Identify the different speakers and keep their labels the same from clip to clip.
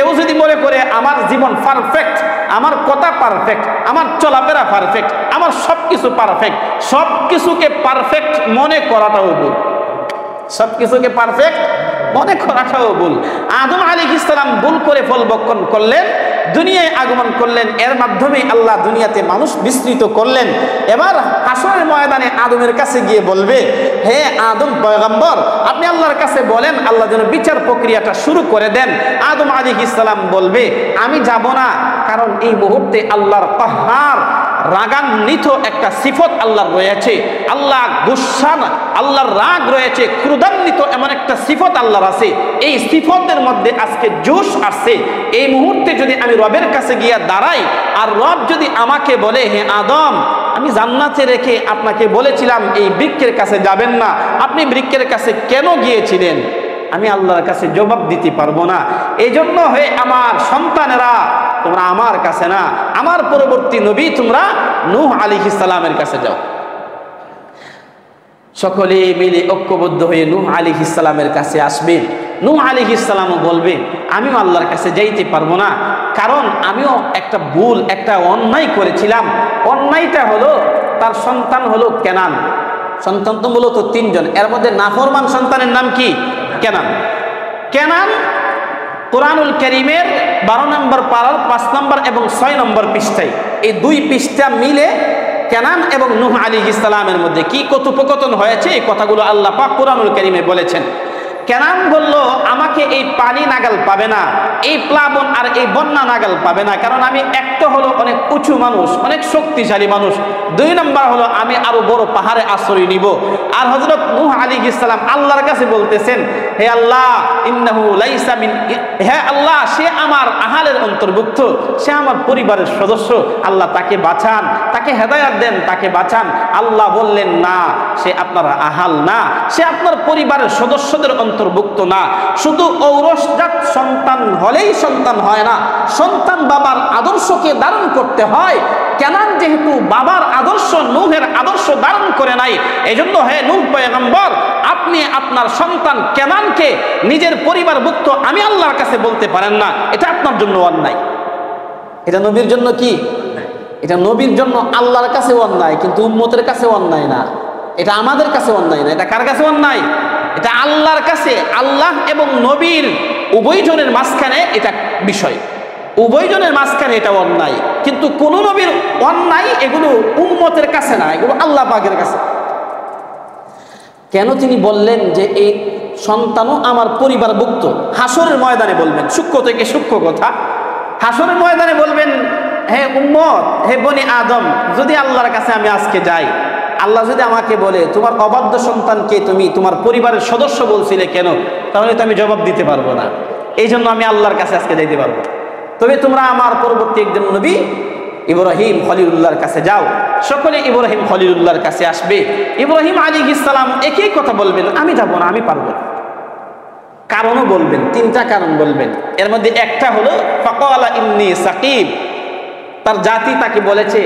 Speaker 1: কেউ যদি মনে করে আমার জীবন পারফেক্ট, আমার কথা পারফেক্ট, আমার চলাফেরা পারফেক্ট, আমার সবকিছু পারফেক্ট, সবকিছুকে পারফেক্ট মনে করাটাও ভুল। সবকিছুকে পারফেক্ট মনে করাটাও ভুল। আদম আলাইহিস সালাম ভুল করে ফল ভক্ষণ করলেন, দুনিয়ায় আগমন করলেন, এর মাধ্যমে আল্লাহ দুনিয়াতে মানুষ বিস্তৃত করলেন। এবার হাসরের ময়দানে আদমের কাছে গিয়ে বলবে, হে আদম পয়গম্বর, আপনি আল্লাহর কাছে বলেন আল্লাহ যেন বিচার প্রক্রিয়াটা শুরু করে দেন। আদম আলাইহিস সালাম বলবে, আমি যাব না, কারণ এই মুহূর্তে আল্লাহর কাহ্হার রাগান্বিত একটা সিফত আল্লাহর রয়েছে, আল্লাহ গুসান, আল্লাহর রাগ রয়েছে, ক্রোধান্বিত এমন একটা সিফত আল্লাহর আছে। এই সিফতের মধ্যে আজকে জোশ আসছে। এই মুহূর্তে যদি আমি রবের কাছে গিয়া দাঁড়াই, আর রব যদি আমাকে বলে, হে আদম, আমি জান্নাতে রেখে আপনাকে বলেছিলাম এই বৃক্ষের কাছে যাবেন না, আপনি বৃক্ষের কাছে কেন গিয়েছিলেন? আমি আল্লাহর কাছে জবাব দিতে পারবো না। এই জন্য হে আমার সন্তানেরা, তোমরা আমার কাছে না, আমার পরবর্তী নবী তোমরা নূহ আলাইহিস সালামের কাছে যাও। সকলে মিলে ঐক্যবদ্ধ হয়ে নূহ আলাইহিস সালামের কাছে আসবেন। নূহ আলাইহিস সালামও বলবে, আমিও আল্লাহর কাছে যাইতে পারবো না, কারণ আমিও একটা ভুল, একটা অন্যায় করেছিলাম। অন্যায়টা হলো তার সন্তান হলো কেনান। সন্তান তো মূলত তিনজন, এর মধ্যে নাফরমান সন্তানের নাম কি? কেনান। কেনান কোরআনুল কারীমের 12 নম্বর পারার 5 নম্বর এবং 6 নম্বর পৃষ্ঠায়, এই 2 পৃষ্ঠা মিলে কেনান এবং নূহ আলাইহিস সালামের মধ্যে কি কথোপকথন হয়েছে, এই কথাগুলো আল্লাহ পাক কোরআনুল কারীমে বলেছেন। কেনান বলল, আমাকে এই পানি নাগাল পাবে না, এই প্লাবন আর এই বন্যা নাগাল পাবে না, কারণ আমি একটা হলো অনেক উঁচু মানুষ, অনেক শক্তিশালী মানুষ। 2 নম্বর হলো আমি আরো বড় পাহাড়ে আশ্রয় নিব। আর হযরত নূহ আলাইহিস সালাম আল্লাহর কাছে বলতেছেন, হে আল্লাহ, ইন্নাহু লাইসা মিন, হে আল্লাহ, সে আমার আহালের অন্তর্ভুক্ত, সে আমার পরিবারের সদস্য, আল্লাহ তাকে বাঁচান, তাকে হেদায়েত দেন, তাকে বাঁচান। আল্লাহ বললেন, না, সে আপনার আহাল না, সে আপনার পরিবারের সদস্যদের অন্তর্ভুক্ত না। শুধু ঔরসজাত সন্তান হলেই সন্তান হয় না, সন্তান বাবার আদর্শকে ধারণ করতে হয়। কেনান যেহেতু বাবার আদর্শ, নূহের আদর্শ ধারণ করে নাই, এজন্য হে নূহ পয়গম্বর, আপনি আপনার সন্তান কেনানকে নিজের পরিবারভুক্ত আমি আল্লাহর কাছে বলতে পারেন না, এটা আপনার জন্য অন্যায়। এটা নবীর জন্য কি? এটা নবীর জন্য আল্লাহর কাছে অন্যায়, কিন্তু উম্মতের কাছে অন্যায় না। এটা আমাদের কাছে অন্যায় না। এটা কার কাছে অন্যায়? এটা আল্লাহর কাছে। আল্লাহ এবং নবীর উভয়জনের মাঝখানে এটা বিষয়, উভয়জনের মাঝখানে এটা অন্যায়। কিন্তু কোন নবীর অন্যায় এগুলো উম্মতের কাছে না, এগুলো আল্লাহ পাকের কাছে। কেন তিনি বললেন যে এই সন্তানও আমার পরিবারভুক্ত? হাসরের ময়দানে বলবেন, সূক্ষ্ম থেকে সূক্ষ্ম কথা। হাসরের ময়দানে বলবেন, হে উম্মত, হে বনি আদম, যদি আল্লাহর কাছে আমি আজকে যাই, আল্লাহ যদি আমাকে বলে তোমার অবাধ্য সন্তানকে তুমি তোমার পরিবারের সদস্য বলছিলে কেন, তাহলে তো আমি জবাব দিতে পারবো না। এই জন্য আমি আল্লাহর কাছে আজকে যাইতে পারবো। তবে তোমরা আমার পরবর্তী একজন নবী ইব্রাহিম খলিলুল্লাহর কাছে যাও। সকলে ইব্রাহিম খলিলুল্লাহর কাছে আসবে। ইব্রাহিম আলাইহিস সালাম একই কথা বলবেন, আমি যাব না, আমি পারবো না। কারণও বলবেন, 3টা কারণ বলবেন। এর মধ্যে একটা হলো ফাকালা ইন্নী সাকিব, তার জাতি তাকে বলেছে,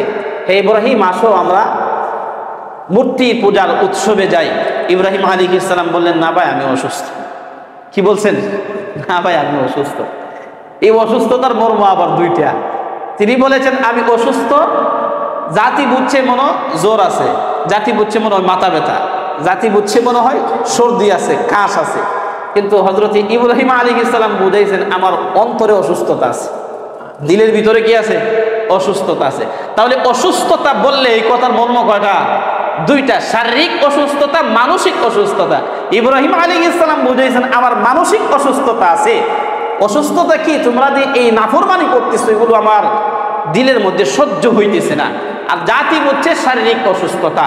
Speaker 1: হে ইব্রাহিম, আসো আমরা মূর্তি পূজার উৎসবে যাই। ইব্রাহিম আলাইহিস সালাম বললেন, না ভাই, আমি অসুস্থ। কি বলছেন? না ভাই, আমি অসুস্থ। এই অসুস্থতার মর্ম আবার 2টা। তিনি বলেছেন, আমি অসুস্থ, জাতি বুঝছে মনে জ্বর আছে, জাতি বুঝছে মনে হয় মাথা ব্যথা, জাতি বুঝছে মনে হয় সর্দি আছে, কাশ আছে। কিন্তু হযরত ইব্রাহিম আলাইহিস সালাম বুঝাইছেন, আমার অন্তরে অসুস্থতা আছে, দিলের ভিতরে কি আছে? অসুস্থতা আছে। তাহলে অসুস্থতা বললে এই কথার মর্ম কয়টা? 2টা, শারীরিক অসুস্থতা, মানসিক অসুস্থতা। ইব্রাহিম আলাইহিস সালাম বুঝাইছেন, আমার মানসিক অসুস্থতা আছে। অসুস্থতা কি? তোমরা যে এই নাফরমানি করতেছো, এগুলো আমার দিলের মধ্যে সহ্য হইতেছে না। আর জাতি হচ্ছে শারীরিক অসুস্থতা।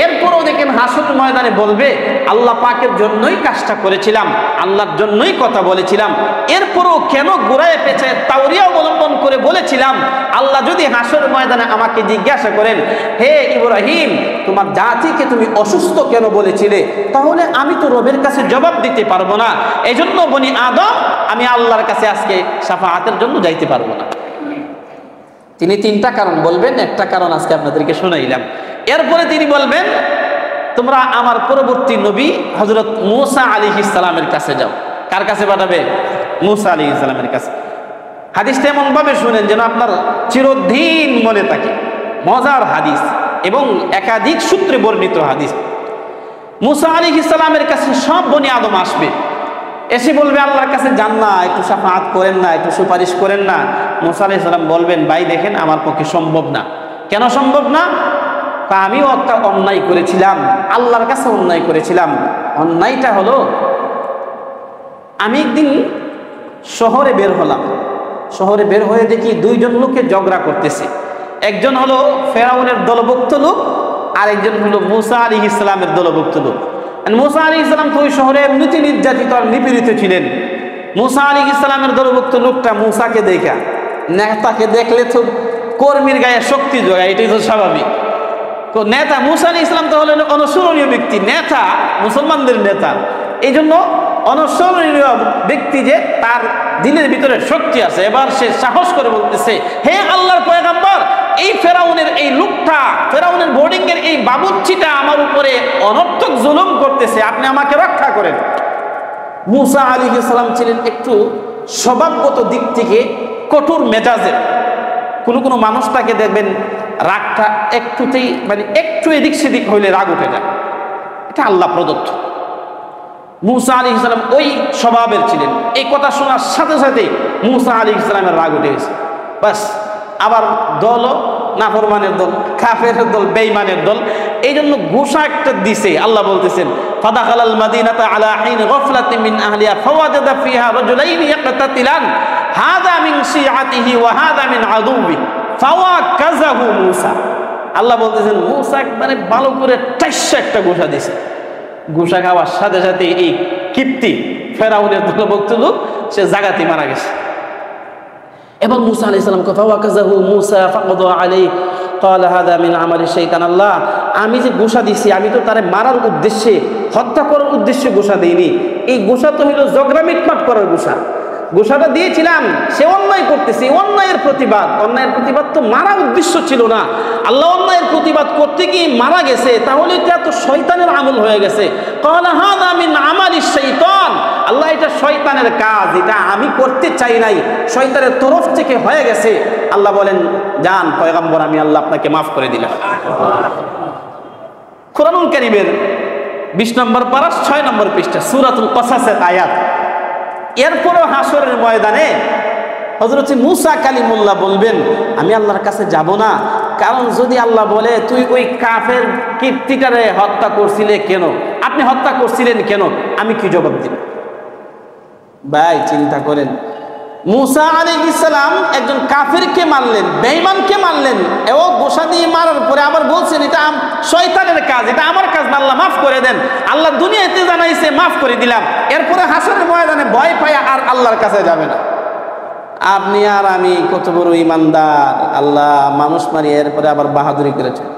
Speaker 1: এরপরও দেখেন হাসরের ময়দানে বলবে, আল্লাহ পাকের জন্যই কাজটা করেছিলাম, আল্লাহর জন্যই কথা বলেছিলাম। এরপরও কেন গোড়ায় পেঁচায় তাওরিয়া অবলম্বন করে বলেছিলাম? আল্লাহ যদি হাসরের ময়দানে আমাকে জিজ্ঞাসা করেন, হে ইব্রাহিম, তোমার জাতিকে তুমি অসুস্থ কেন বলেছিলে, তাহলে আমি তো রবের কাছে জবাব দিতে পারবো না। এজন্য বনি আদম, আমি আল্লাহর কাছে আজকে শাফাআতের জন্য যাইতে পারবো না। তিনি 3টা কারণ বলবেন, একটা কারণ আজকে আপনাদেরকে শোনাইলাম। এরপরে তিনি বলবেন, তোমরা আমার পরবর্তী নবী হযরত মূসা আলাইহিস সালামের কাছে যাও। কার কাছে পাঠাবে? মূসা আলাইহিস সালামের কাছে। হাদিসটা এমন ভাবে শুনেন যেন আপনার চিরদিন মনে থাকে। মজার হাদিস এবং একাধিক সূত্রে বর্ণিত হাদিস। মুসা আলাইহিস সালামের কাছে সব বনি আদম আসবে, এসে বলবে আল্লাহর কাছে যান না, একটু শাফাআত করেন না, একটু সুপারিশ করেন না। মুসা আলাইহিস সালাম বলবেন, ভাই দেখেন আমার পক্ষে সম্ভব না। কেন সম্ভব না? আমিও একটা অন্যায় করেছিলাম, আল্লাহর কাছে অন্যায় করেছিলাম। অন্যায়টা হলো, আমি একদিন শহরে বের হলাম, শহরে বের হয়ে দেখি দুইজন লোকে ঝগড়া করতেছে। একজন হলো ফেরাউনের দলভুক্ত লোক, আর একজন হলো মুসা আলাইহিস সালামের দলভুক্ত লোক। মুসা আলাইহিস সালাম তো ওই শহরে এমনিতে নির্যাতিত আর নিপীড়িত ছিলেন। মুসা আলাইহিস সালামের দলভুক্ত লোকটা মুসাকে দেখা, নেতাকে দেখলে তো কর্মীর গায়ে শক্তি যোগায়, এটাই তো স্বাভাবিক। নেতা মুসা আলাইহিস সালাম তো হলেন অনুসরণীয় ব্যক্তি, নেতা, মুসলমানদের নেতা। এই জন্য অনুসরণীয় ব্যক্তি যে, তার দিনের ভিতরে শক্তি আছে। এবার সে সাহস করে বলতেছে, হে আল্লাহর পয়গম্বর, এই ফেরাউনের এই লোকটা, ফেরাউনের বোর্ডিং এর এই বাবুর্চিটা আমার উপরে অনর্থক জুলুম করতেছে, আপনি আমাকে রক্ষা করেন। মুসা আলাইহিস সালাম ছিলেন একটু স্বভাবগত দিক থেকে কঠোর মেজাজের। কোনো মানুষটাকে দেখবেন রাগটা একটুতেই, মানে একটু এদিক সেদিক হইলে রাগ উঠে যায়, এটা আল্লাহ প্রদত্ত। মুসা আলাইহিস সালাম ওই স্বভাবের ছিলেন। এই কথা শোনার সাথে সাথে মুসা আলাইহিস সালামের রাগ উঠে গেছে। বাস, আবার দল, নাফরমানের দল, কাফেরের দল, বেঈমানের দল। এই জন্য ঘোষা একটা দিছে। আল্লাহ বলতেছেন, ফাদাখালাল মাদিনাতা আলা হিন গাফলাতিন মিন আহলিহা ফাওয়াজাদা ফিহা রাজুলাইন ইয়াকতাতিলান হাদা মিন শিআতিহি ওয়া হাদা মিন আদুবি ফাওয়াকাযাহু মুসা। আল্লাহ বলতেছেন, মুসা একবারে ভালো করে টাইসা একটা ঘোষা দিছে। ঘোষা খাওয়ার সাথে সাথে এই কিপ্তি ফেরাউনের দলভুক্ত লোক সে জাগাতে মারা গেছে। এবং মুসা আলাইহিস সালাম ফাওয়াকাযাহু মুসা ফাকাদা আলাইহি ক্বালা হাদা মিন আমালি শাইতান। আল্লাহ, আমি যে ঘোষা দিছি, আমি তো তারে মারার উদ্দেশ্যে, হত্যা করার উদ্দেশ্যে ঘোষা দেইনি। এই ঘোষা তো হইল ঝগড়া মিটমাট করার ঘোষা। ঘোষাটা দিয়েছিলাম সে অন্যায় করতেছে, অন্যায়ের প্রতিবাদ। অন্যায়ের প্রতিবাদ তো মারা উদ্দেশ্য ছিল না। আল্লাহ অন্যায়ের প্রতিবাদ করতে গিয়ে মারা গেছে, তাহলে এটা তো শয়তানের আমল হয়ে গেছে। ক্বালা হাদা মিন আমালি শাইতান। আল্লাহ, এটা শয়তানের কাজ, এটা আমি করতে চাই নাই, শয়তানের তরফ থেকে হয়ে গেছে। আল্লাহ বলেন, যান পয়গম্বর, আমি আল্লাহ আপনাকে মাফ করে দিলাম। কুরআনুল কারীমের 20 নম্বর পারা 6 নম্বর পৃষ্ঠা সূরাতুল কসাসের আয়াত। এরপরও হাসরের ময়দানে হযরত মুসা কালিমুল্লাহ বলবেন, আমি আল্লাহর কাছে যাব না, কারণ যদি আল্লাহ বলে তুই ওই কাফের কীর্তিটারে হত্যা করছিলে কেন, আপনি হত্যা করছিলেন কেন, আমি কি জবাব দিব? ভাই চিন্তা করেন, মুসা আলাইহিস সালাম একজন কাফেরকে মারলেন, বেঈমানকে মারলেন, এবং গোসা দিয়ে মারার পরে আবার বলছেন এটা শয়তানের কাজ, এটা আমার কাজ না, আল্লাহ মাফ করে দেন। আল্লাহ দুনিয়াতে জানাইছে মাফ করে দিলাম, এরপরে হাসরের ময়দানে ভয় পায় আর আল্লাহর কাছে যাবে না। আপনি আর আমি কত বড় ইমানদার, আল্লাহ মানুষ মারি এরপরে আবার বাহাদুরি করেছেন।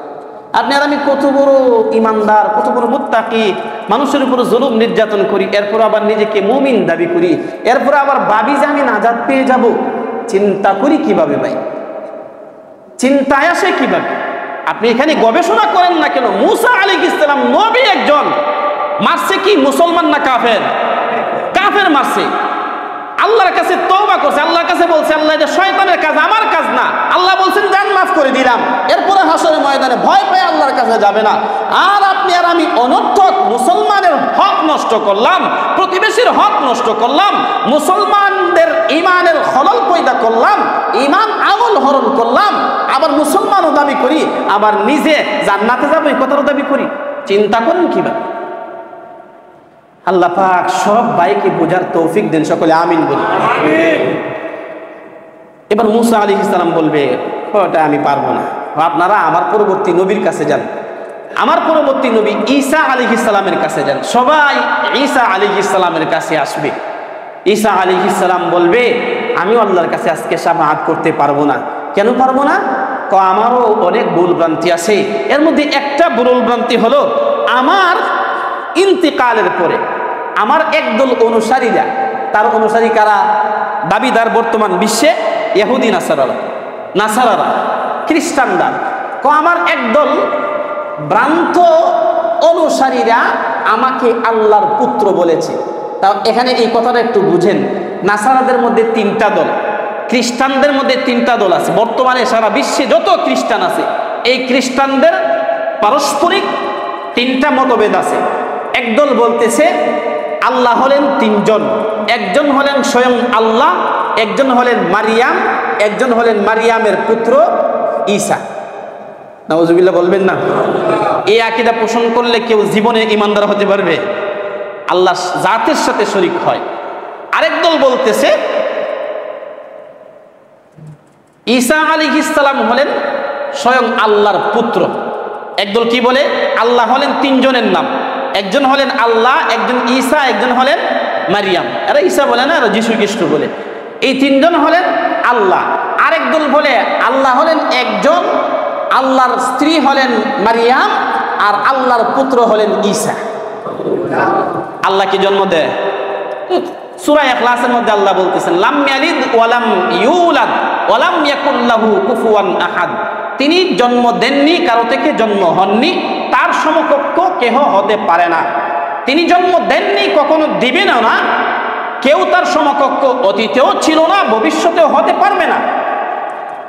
Speaker 1: আপনি আর আমি কত বড় ইমানদার, কত বড় মুত্তাকি, মানুষের উপর জুলুম নির্যাতন করি, এরপর আবার নিজেকে মুমিন দাবি করি, এরপর আবার ভাবি যে আমি নাজাত পেয়ে যাব। চিন্তা করি কিভাবে ভাই, চিন্তায় আসে কিভাবে? আপনি এখানে গবেষণা করেন না কেন? মুসা আলাইহিস সালাম নবী একজন, মারছে কি মুসলমান না কাফের? কাফের মারছে। আল্লাহর কাছে তওবা করছে, আল্লাহর কাছে বলছে আল্লাহ এটা শয়তানের কাজ, আমার কাজ না। আল্লাহ বলছেন জান মাফ করে দিলাম। এরপরে হাসরের ময়দানে ভয় পেয়ে আল্লাহর কাছে যাবে না। আর আপনি আর আমি অনর্থক মুসলমানের হক নষ্ট করলাম, প্রতিবেশীর হক নষ্ট করলাম, মুসলমানদের ঈমানের খলল পয়দা করলাম, ঈমান আমল হরণ করলাম, আবার মুসলমানও দাবি করি, আবার নিজে জান্নাতে যাবো এই কথাও দাবি করি। চিন্তা করেন কিভাবে? আল্লাহ পাক সব ভাইকে বোঝার তৌফিক দেন, সকলে আমিন বলি। এবার মুসা আলাইহিস সালাম বলবে, ওটা আমি পারবো না, আপনারা আমার পরবর্তী নবীর কাছে যান, আমার পরবর্তী নবী ঈসা আলাইহিস সালামের কাছে যান। সবাই ঈসা আলাইহিস সালামের কাছে আসবে। ঈসা আলাইহিস সালাম বলবে, আমিও আল্লাহর কাছে আজকে শাফাআত করতে পারবো না। কেন পারবো না? আমারও অনেক ভুল ভ্রান্তি আছে। এর মধ্যে একটা ভুল ভ্রান্তি হলো, আমার ইন্তিকালের পরে আমার একদল অনুসারীরা, তার অনুসারী কারা? দাবিদার বর্তমান বিশ্বে ইহুদি নাসারারা, খ্রিস্টানরা। আমার একদল ভ্রান্ত অনুসারীরা আমাকে আল্লাহর পুত্র বলেছে। তাও এখানে এই কথাটা একটু বুঝেন, নাসারাদের মধ্যে 3টা দল। খ্রিস্টানদের মধ্যে তিনটা দল আছে বর্তমানে সারা বিশ্বে যত খ্রিস্টান আছে এই খ্রিস্টানদের পারস্পরিক তিনটা মতভেদ আছে একদল বলতেছে আল্লাহ হলেন তিনজন একজন হলেন স্বয়ং আল্লাহ একজন হলেন মারিয়াম একজন হলেন মারিয়ামের পুত্র ঈসা নাউজুবিল্লাহ বলবেন না এই আকীদা পোষণ করলে কেউ জীবনে ঈমানদার হতে পারবে আল্লাহ জাতের সাথে শরীক হয় আরেক দল বলতেছে ঈসা আলাইহিস সালাম হলেন স্বয়ং আল্লাহর পুত্র একদল কি বলে আল্লাহ হলেন তিনজনের নাম একজন হলেন আল্লাহ একজন ঈসা একজন হলেন মারিয়াম এরা ঈসা বলে না এরা যিশু খ্রিস্ট বলে এই তিনজন হলেন আল্লাহ আরেক দল বলে আল্লাহ হলেন একজন আল্লাহর স্ত্রী হলেন মারিয়াম আর আল্লাহর পুত্র হলেন ঈসা আল্লাহ কি জন্ম দেয় সূরা ইখলাসের মধ্যে আল্লাহ বলতেছেন লাম ইয়ালিদ ওয়া লাম ইউলাদ ওয়া লাম ইয়াকুল লাহু কুফুয়ান আহাদ তিনি জন্ম দেননি কারো থেকে জন্ম হননি তার সমকক্ষ কেহ হতে পারে না তিনি জন্ম দেননি কখনো দিবেন না কেউ তার সমকক্ষ অতীতেও ছিল না ভবিষ্যতেও হতে পারবে না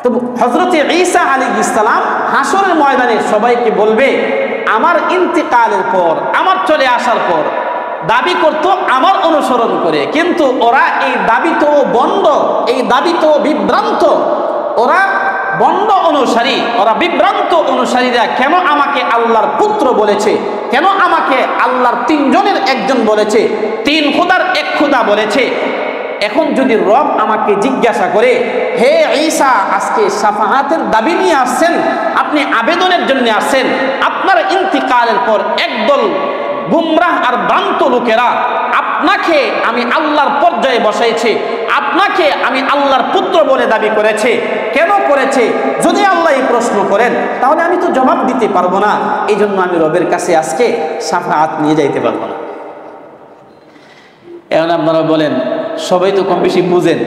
Speaker 1: তো হযরত ঈসা আলাইহিস সালাম হাসরের ময়দানে সবাইকে বলবে আমার ইন্তিকালের পর আমার চলে আসার পর দাবি করত আমার অনুসরণ করে কিন্তু ওরা এই দাবি তো বন্ধ এই দাবি তো বিভ্রান্ত ওরা বন্ধ অনুসারী ওরা বিভ্রান্ত অনুসারীরা কেন আমাকে আল্লাহর পুত্র বলেছে কেন আমাকে আল্লাহর তিনজনের একজন বলেছে তিন খোদার এক খোদা বলেছে এখন যদি রব আমাকে জিজ্ঞাসা করে হে ঈসা আজকে শাফাআতের দাবি নিয়ে আসছেন আপনি আবেদনের জন্য আসছেন আপনার ইন্তিকালের পর একদল গুমরাহ আর ভ্রান্ত লোকেরা আপনাকে আমি আল্লাহর পর্যায়ে বসাইছে আপনাকে আমি আল্লাহর পুত্র বলে দাবি করেছে কেন করেছে যদি আল্লাহ এই প্রশ্ন করেন তাহলে আমি তো জবাব দিতে পারবো না এই জন্য আমি রবের কাছে আজকে শাফাআত নিয়ে যাইতে পারবো না এখন আপনারা বলেন সবাই তো কম বেশি বুঝেন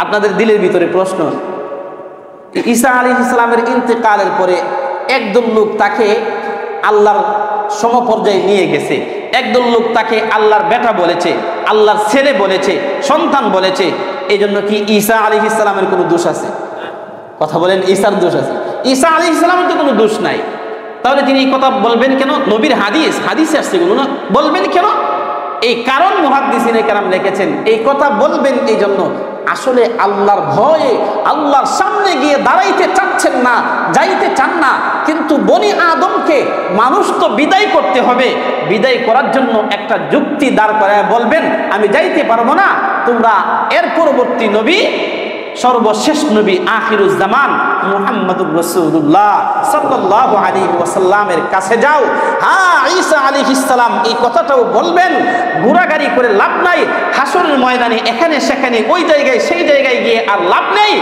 Speaker 1: আপনাদের দিলের ভিতরে প্রশ্ন ঈসা আলাইহিস সালামের ইন্তেকালের পরে একদল লোক তাকে আল্লাহর সমপর্যায়ে নিয়ে গেছে একদল লোক তাকে আল্লাহর বেটা বলেছে আল্লাহর ছেলে বলেছে সন্তান বলেছে এই জন্য কি ঈসা আলাইহিস সালামের কোনো দোষ আছে কথা বলেন ঈসার দোষ আছে ঈসা আলাইহিস সালামের তো কোনো দোষ নাই তাহলে তিনি এই কথা বলবেন কেন নবীর হাদিসে আসছে কোনো না বলবেন কেন এই কারণ মুহাদ্দিসিনে কেরাম লিখেছেন এই কথা বলবেন এই জন্য আসলে আল্লাহর ভয়ে আল্লাহর সামনে গিয়ে দাঁড়াইতে চাচ্ছেন না যাইতে চান না কিন্তু বনি আদমকে মানুষ তো বিদায় করতে হবে বিদায় করার জন্য একটা যুক্তি দাঁড় করায় বলবেন আমি যাইতে পারবো না তোমরা এর পরবর্তী নবী সর্বশেষ নবী আখিরুজ জামান মুহাম্মদুর রাসূলুল্লাহ সাল্লাল্লাহু আলাইহি ওয়াসাল্লামের কাছে যাও হ্যাঁ ঈসা আলাইহিস সালাম এই কথাটাও বলবেন ঘোরাগাড়ি করে লাভ নাই হাসরের ময়দানে এখানে সেখানে ওই জায়গায় সেই জায়গায় গিয়ে আর লাভ নেই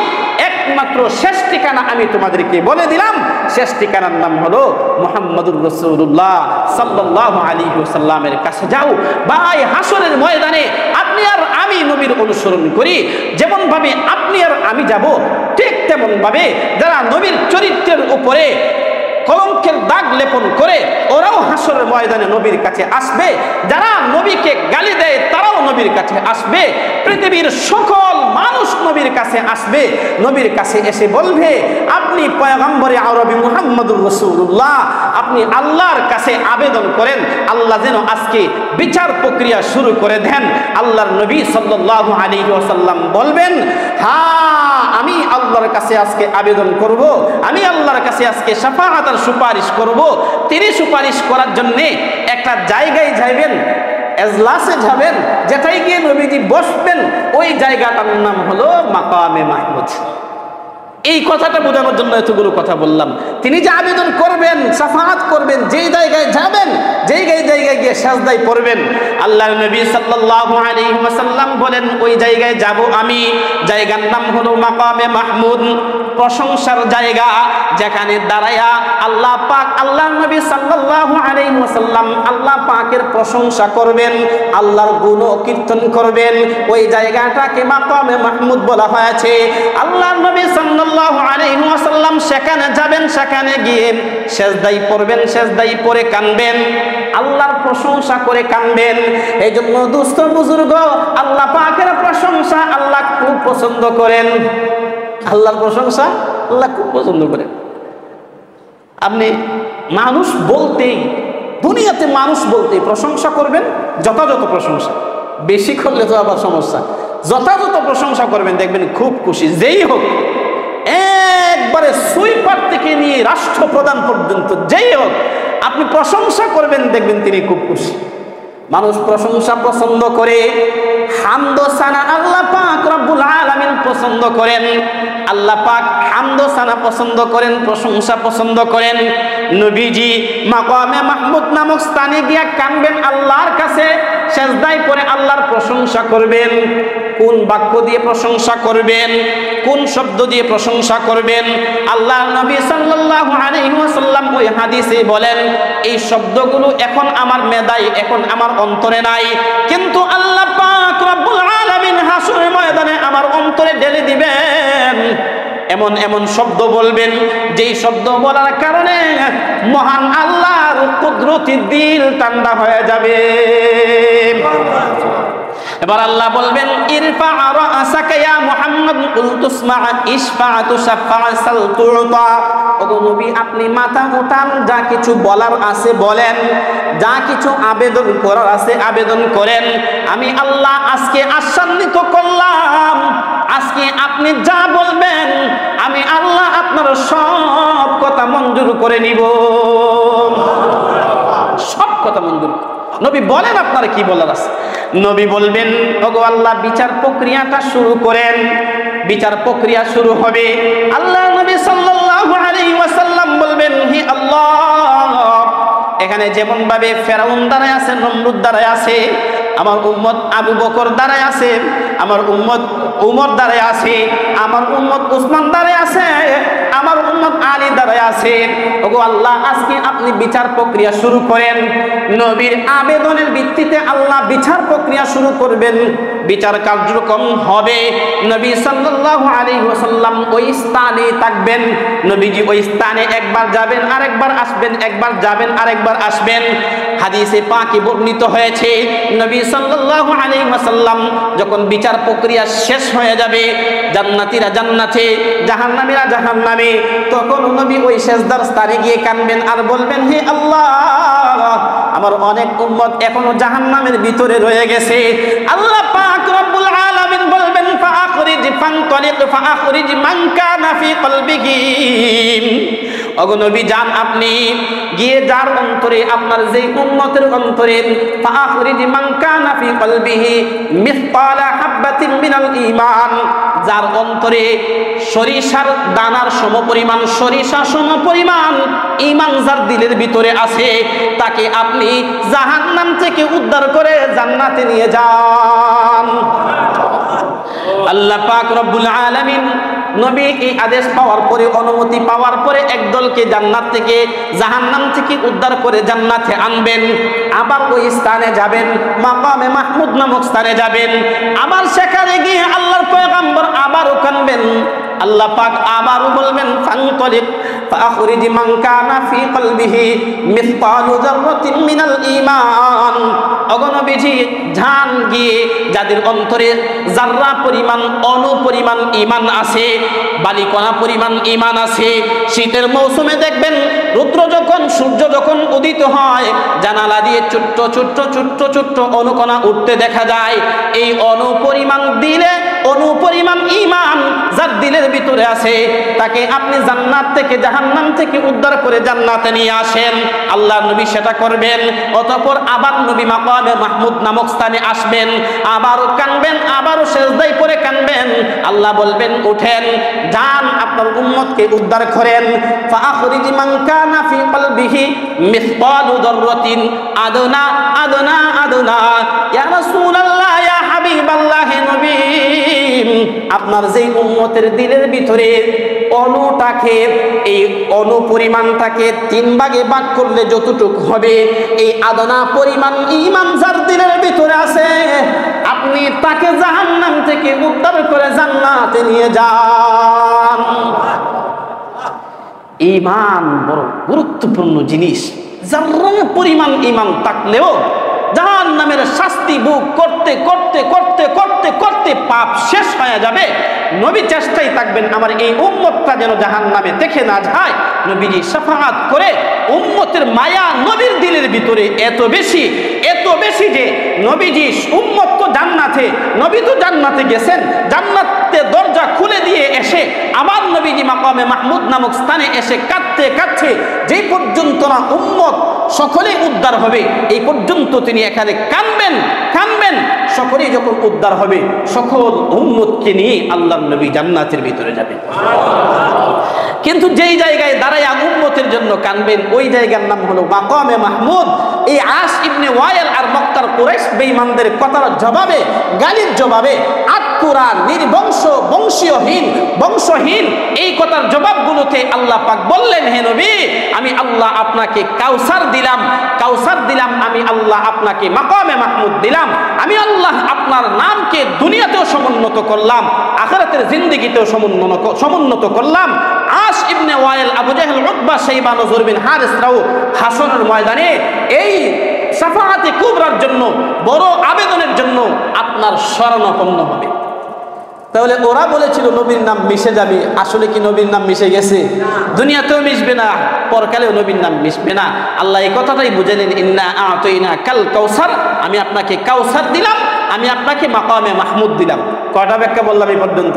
Speaker 1: একমাত্র শেষ ঠিকানা আমি তোমাদেরকে বলে দিলাম শেষ ঠিকানার নাম হলো মুহাম্মদুর রাসূলুল্লাহ সাল্লাল্লাহু আলাইহি ওয়াসাল্লামের কাছে যাও ভাই হাসরের ময়দানে আপনি আর আমি নবীর অনুসরণ করি যেমন ভাবে আপনি আর আমি যাব ঠিক তেমন ভাবে যারা নবীর চরিত্রের উপরে কলঙ্কের দাগ লেপন করে ওরাও হাসরের ময়দানে নবীর কাছে আসবে যারা নবীকে গালি দেয় তারাও নবীর কাছে আসবে পৃথিবীর সকল মানুষ নবীর কাছে আসবে নবীর কাছে এসে বলবে আপনি পয়গম্বরে আরবি মুহাম্মদুর রাসূলুল্লাহ আপনি আল্লাহর কাছে আবেদন করেন আল্লাহ যেন আজকে বিচার প্রক্রিয়া শুরু করে দেন আল্লাহর নবী সাল্লাল্লাহু আলাইহি ওয়াসাল্লাম বলবেন হ্যাঁ আমি আল্লাহর কাছে আজকে আবেদন করব আমি আল্লাহর কাছে আজকে শাফাআত সুপারিশ করব তিনি সুপারিশ করার জন্য একটা জায়গায় যাবেন এজলাসে যাবেন যেটাই গিয়ে নবীজি বসবেন ওই জায়গাটার নাম হলো মাকামে মাহমুদ এই কথাটা বোঝানোর জন্য এতগুলো কথা বললাম তিনি যে আবেদন করবেন শাফাআত করবেন যেই জায়গায় যাবেন যেই জায়গায় গিয়ে সিজদায় পড়বেন আল্লাহর নবী সাল্লাল্লাহু আলাইহি ওয়াসাল্লাম বলেন ওই জায়গায় যাব আমি জায়গার নাম হলো মাকামে মাহমুদ প্রশংসার জায়গা, যেখানে দাঁড়ায়া আল্লাহ পাক আল্লাহর নবী সাল্লাল্লাহু আলাইহি ওয়াসাল্লাম আল্লাহ পাকের প্রশংসা করবেন, আল্লাহর গুণ কীর্তন করবেন। ওই জায়গাটাকে মাকামে মাহমুদ বলা হয়েছে। আল্লাহর নবী সাল্লাল্লাহু আলাইহি ওয়াসাল্লাম সেখানে যাবেন, সেখানে গিয়ে সেজদায় পড়বেন, সেজদায় পড়ে কাঁদবেন, আল্লাহর প্রশংসা করে কাঁদবেন। এই জন্য দুস্থ বুজুর্গ, আল্লাহ পাকের প্রশংসা আল্লাহ খুব পছন্দ করেন। আল্লাহর প্রশংসা আল্লাহ খুব পছন্দ করেন। আপনি মানুষ বলতেই, দুনিয়াতে মানুষ বলতেই প্রশংসা করবেন, যথাযথ প্রশংসা, বেশি করলে তো আবার সমস্যা। যথাযথ প্রশংসা করবেন, দেখবেন খুব খুশি। যেই হোক, একবারে সুইপার থেকে নিয়ে রাষ্ট্রপ্রধান পর্যন্ত যেই হোক, আপনি প্রশংসা করবেন, দেখবেন তিনি খুব খুশি। মানুষ প্রশংসা পছন্দ করে, হামদ সানা আল্লাহ পাক রব্বুল আলামিন পছন্দ করেন। আল্লাহ পাক হামদ সানা পছন্দ করেন, প্রশংসা পছন্দ করেন। নবীজি মাকামে মাহমুদ নামক স্থানে গিয়া কাঁদবেন আল্লাহর কাছে, সেজদায় পড়ে আল্লাহর প্রশংসা করবেন। কোন বাক্য দিয়ে প্রশংসা করবেন, কোন শব্দ দিয়ে প্রশংসা করবেন, আল্লাহর নবী সাল্লাল্লাহু আলাইহি ওয়াসাল্লাম ওই হাদিসে বলেন, এই শব্দগুলো এখন আমার মেধায়, এখন আমার অন্তরে নাই, কিন্তু আল্লাহ পাক রব্বুল আলামিন হাসরের ময়দানে আমার অন্তরে ঢেলে দিবেন। এমন এমন শব্দ বলবেন, যেই শব্দ বলার কারণে মহান আল্লাহর কুদরতি দিল ঠান্ডা হয়ে যাবে। এবার আল্লাহ বলবেন, ইরফা রাসাকা ইয়া মুহাম্মদ কুলতুসমা ইশফা তুশফা সাল তুতা। ওগো নবী, আপনি মাথা উঠান, যা কিছু বলার আছে বলেন, যা কিছু আবেদন করার আছে আবেদন করেন। আমি আল্লাহ আজকে আশ্বাসিত করলাম, আজকে আপনি যা বলবেন আমি আল্লাহ আপনার সব কথা মঞ্জুর করে নিব, সব কথা মঞ্জুর। নবী বলেন আপনার কি বলার আছে। নবী বলবেন, ওগো আল্লাহ, বিচার প্রক্রিয়াটা শুরু করেন। বিচার প্রক্রিয়া শুরু হবে। আল্লাহ নবী সাল্লাল্লাহু আলাইহি ওয়াসাল্লাম বলবেন, হে আল্লাহ, এখানে যেমন ভাবে ফেরাউন দাঁড়ায় আছে, নমরুদ দাঁড়ায় আছে, আমার উম্মত আবু বকর দাঁড়ায় আছে, আমার উম্মত উমর দাঁড়ায় আছে, আমার উম্মত উসমান দাঁড়ায় আছে, আমার উম্মত আলী দাঁড়ায় আছে। ওগো আল্লাহ, আজকে আপনি বিচার প্রক্রিয়া শুরু করেন। নবীর আবেদনের ভিত্তিতে আল্লাহ বিচার প্রক্রিয়া শুরু করবেন, বিচার কার্যক্রম হবে। নবী সাল্লাল্লাহু আলাইহি ওয়াসাল্লাম ওই স্থানে থাকবেন। নবীজি ওই স্থানে একবার যাবেন, আরেকবার আসবেন, একবার যাবেন, আরেকবার আসবেন। হাদিসে পাকে বর্ণিত হয়েছে, নবী সাল্লাল্লাহু আলাইহি ওয়াসাল্লাম যখন বিচার প্রক্রিয়া শেষ হয়ে যাবে, জান্নাতীরা জান্নাতে, জাহান্নামীরা জাহান্নামে, তখন নবী ওই সেজদার স্থানে গিয়ে কাঁদবেন আর বলবেন, হে আল্লাহ, আমার অনেক উম্মত এখনো জাহান্নামের ভিতরে রয়ে গেছে। আল্লাহ পাক রব্বুল আলামিন বলবেন, ফাআখরিজ ফানতালিক ফাআখরিজ মান কানা ফি কলবিহি। ওগো নবী, যান, আপনি গিয়ে যার অন্তরে, আপনার যেই উম্মতের অন্তরে, ফাআখরিজ মান কানা ফি কলবিহি মিসকালা হাববাতিন মিনাল ঈমান, যার অন্তরে সরিষার দানার সমপরিমাণ, সরিষা সমপরিমাণ ঈমান যার দিলের ভিতরে আছে, তাকে আপনি জাহান্নাম থেকে উদ্ধার করে জান্নাতে নিয়ে যান। আল্লাহ পাক রব্বুল আলামিন নবী এই আদেশ পাওয়ার পরে, অনুমতি পাওয়ার পরে একদলকে জান্নাত থেকে, জাহান্নাম থেকে উদ্ধার করে জান্নাতে আনবেন। আবার ওই স্থানে যাবেন, মাকামে মাহমুদ নামক স্থানে যাবেন। আবার সেখানে গিয়ে আল্লাহর পয়গম্বর আবারও কাঁদবেন। আল্লাহ পাক আবারও বলবেন, ফানতালিক ফাআখরিজ মান কানা ফি কলবিহি মিসকালু যাররাতিন মিনাল ঈমান। ওগো নবীজি, যান, গিয়ে যাদের অন্তরে যাররা পরিমাণ, অণু পরিমাণ ঈমান আছে, বালিকণা পরিমাণ ঈমান আছে, শীতের মৌসুমে দেখবেন রুদ্র যখন, সূর্য যখন উদিত হয়, জানালা দিয়ে ছোট্ট ছোট্ট ছোট্ট ছোট্ট অণুকণা উঠতে দেখা যায়। এই অণু পরিমাণ দিলে, অণু পরিমাণ ঈমান যার দিলের ভিতরে আছে, তাকে আপনি জান্নাত থেকে, জাহান্নাম থেকে উদ্ধার করে জান্নাতে নিয়ে আসেন। আল্লাহ নবী সেটা করবেন। অতঃপর আবার নবী মাকামে মাহমুদ নামক স্থানে আসবেন, আবারও কাঁদবেন, আবারও সেজদায় পড়ে কাঁদবেন। আল্লাহ বলবেন, উঠেন, যান, আপনার উম্মতকে উদ্ধার করেন। ফাআখরিজ মান কানা ফি কলবিহি মিসকালু যাররাতিন আদনা আদনা আদনা। ইয়া রাসূলুল্লাহ, ইয়া হাবিবাল্লাহ, নবী, আপনার যেই উম্মতের দিলের ভিতরে অনুটাকে, এই অনু পরিমাণটাকে 3 ভাগে ভাগ করলে যতটুকু হবে, এই আদনা পরিমাণ ঈমান যার দিলের ভিতরে আছে, আপনি তাকে জাহান্নাম থেকে উদ্ধার করে জান্নাতে নিয়ে যান। ঈমান বড় গুরুত্বপূর্ণ জিনিস। যার পরিমাণ ঈমান থাকলেও জাহান্নামের শাস্তি ভোগ করতে করতে করতে করতে করতে পাপ শেষ হয়ে যাবে। নবী চেষ্টাই থাকবেন আমার এই উম্মতটা যেন জাহান্নামে দেখে না যায়। নবীজি শাফাআত করে উম্মতের মায়া নবীর দিলের ভিতরে এত বেশি যে নবীজি উম্মত তো জান্নাতে, নবী তো জান্নাতে গেছেন, জান্নাতে দরজা খুলে দিয়ে এসে আবার নবীজি মাকামে মাহমুদ নামক স্থানে এসে কাঁদতে কাঁদতে যেই পর্যন্ত না উম্মত সকলেই উদ্ধার হবে এই পর্যন্ত তিনি এখানে কাঁদবেন। সকলেই যখন উদ্ধার হবে সকল উম্মতকে নিয়ে আল্লাহর নবী জান্নাতের ভিতরে যাবেন। কিন্তু যেই জায়গায় দাঁড়ায় উম্মতের জন্য কাঁদবেন ওই জায়গার নাম হলো মাকামে মাহমুদ। এই আস ইবনে ওয়াইল আর মক্কার কুরাইশ বেঈমানদের কথার জবাবে, গালির জবাবে আটকুরা নির্বংশ বংশহীন এই কথার জবাবগুলোতে আল্লাহ পাক বললেন, হে নবী আমি আল্লাহ আপনাকে কাউসার দিলাম, আমি আল্লাহ আপনাকে মাকামে মাহমুদ দিলাম, আমি আল্লাহ আপনার নামকে দুনিয়াতেও সমুন্নত করলাম, আখিরাতের জিন্দেগিতেও সমুন্নত করলাম। আস ইবনে ওয়াইল, আবু জাহল, উতবা, শাইবা, নজর বিন হারিসরাও হাসরের ময়দানে এই শাফাআতে কুবরার জন্য, বড় আবেদনের জন্য আপনার শরণাপন্ন হবে। তাহলে ওরা বলেছিল নবীর নাম মিশে যাবে, আসলে কি নবীর নাম মিশে গেছে? দুনিয়াতেও মিশবে না, পরকালেও নবীর নাম মিশবে না। আল্লাহ এই কথাটাই বুঝালেন, ইন্না আ'তাইনা কাল কাউসার, আমি আপনাকে কাউসার দিলাম, আমি আপনাকে মাকামে মাহমুদ দিলাম। কয়টা ব্যাখ্যা বললাম এই পর্যন্ত?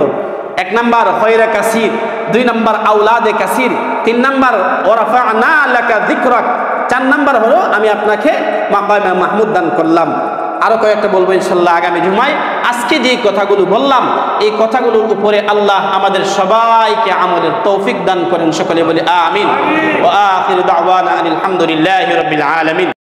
Speaker 1: 1 নাম্বার খয়রা কাসির, 2 নাম্বার আওলাদে কাসির, 3 নাম্বার ওয়ারাফা'না লাকা যিকরাক, 4 নাম্বার হলো আমি আপনাকে মাকামে মাহমুদ দান করলাম। আরো কয়েকটা বলবো ইনশাআল্লাহ আগামী জুমায়। আজকে যে কথাগুলো বললাম এই কথাগুলোর উপরে আল্লাহ আমাদের সবাইকে আমলের তৌফিক দান করেন। সকলে বলি আমিন। ওয়া আখিরু দাওয়ানা আলহামদুলিল্লাহি রাব্বিল আলামিন।